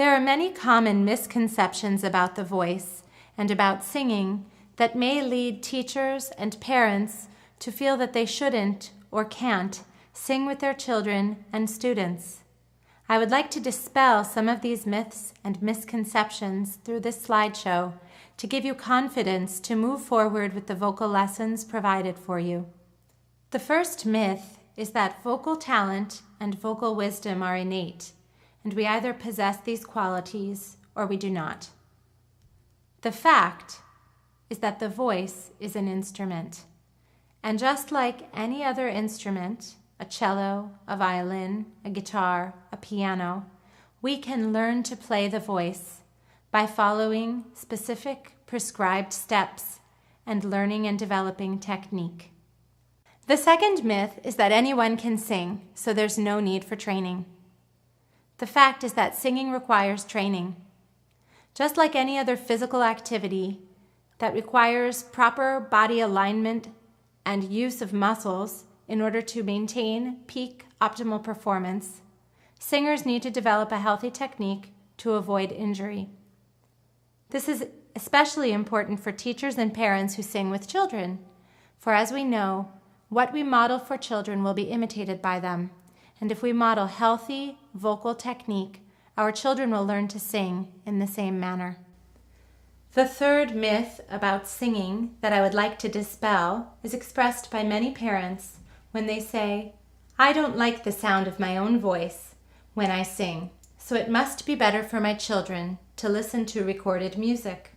There are many common misconceptions about the voice and about singing that may lead teachers and parents to feel that they shouldn't or can't sing with their children and students. I would like to dispel some of these myths and misconceptions through this slideshow to give you confidence to move forward with the vocal lessons provided for you. The first myth is that vocal talent and vocal wisdom are innate, and we either possess these qualities or we do not. The fact is that the voice is an instrument, and just like any other instrument, a cello, a violin, a guitar, a piano, we can learn to play the voice by following specific prescribed steps and learning and developing technique. The second myth is that anyone can sing, so there's no need for training. The fact is that singing requires training. Just like any other physical activity that requires proper body alignment and use of muscles in order to maintain peak optimal performance, singers need to develop a healthy technique to avoid injury. This is especially important for teachers and parents who sing with children, for as we know, what we model for children will be imitated by them, and if we model healthy vocal technique, our children will learn to sing in the same manner. The third myth about singing that I would like to dispel is expressed by many parents when they say, "I don't like the sound of my own voice when I sing, so it must be better for my children to listen to recorded music."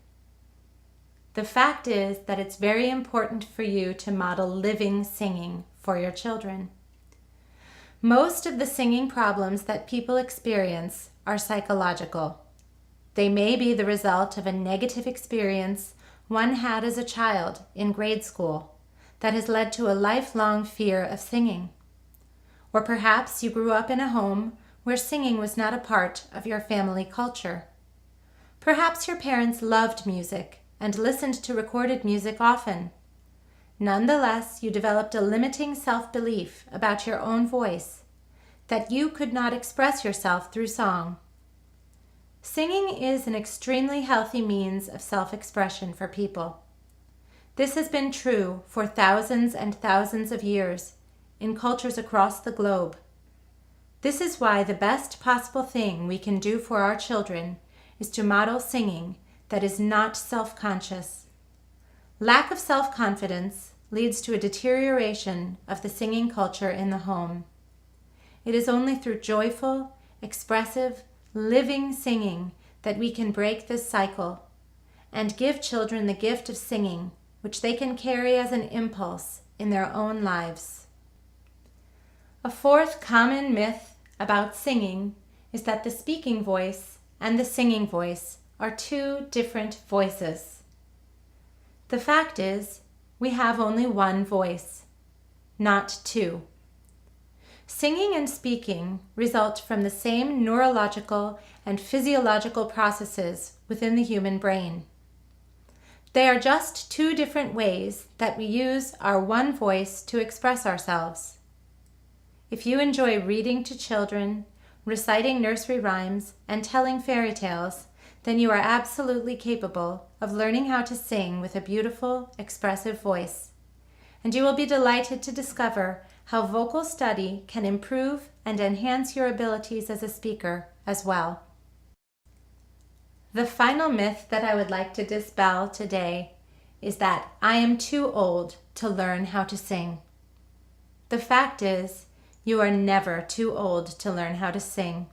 The fact is that it's very important for you to model living singing for your children. Most of the singing problems that people experience are psychological. They may be the result of a negative experience one had as a child in grade school that has led to a lifelong fear of singing. Or perhaps you grew up in a home where singing was not a part of your family culture. Perhaps your parents loved music and listened to recorded music often. Nonetheless, you developed a limiting self-belief about your own voice, that you could not express yourself through song. Singing is an extremely healthy means of self-expression for people. This has been true for thousands and thousands of years in cultures across the globe. This is why the best possible thing we can do for our children is to model singing that is not self-conscious. Lack of self-confidence leads to a deterioration of the singing culture in the home. It is only through joyful, expressive, living singing that we can break this cycle and give children the gift of singing, which they can carry as an impulse in their own lives. A fourth common myth about singing is that the speaking voice and the singing voice are two different voices. The fact is, we have only one voice, not two. Singing and speaking result from the same neurological and physiological processes within the human brain. They are just two different ways that we use our one voice to express ourselves. If you enjoy reading to children, reciting nursery rhymes, and telling fairy tales, then you are absolutely capable of learning how to sing with a beautiful, expressive voice. And you will be delighted to discover how vocal study can improve and enhance your abilities as a speaker as well. The final myth that I would like to dispel today is that I am too old to learn how to sing. The fact is, you are never too old to learn how to sing.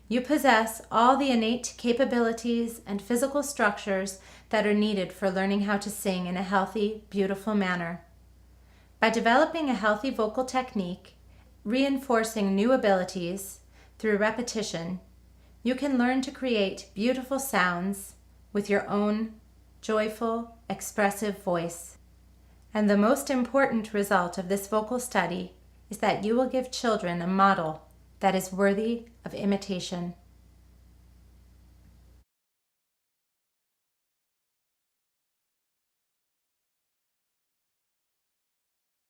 You possess all the innate capabilities and physical structures that are needed for learning how to sing in a healthy, beautiful manner. By developing a healthy vocal technique, reinforcing new abilities through repetition, you can learn to create beautiful sounds with your own joyful, expressive voice. And the most important result of this vocal study is that you will give children a model that is worthy of imitation.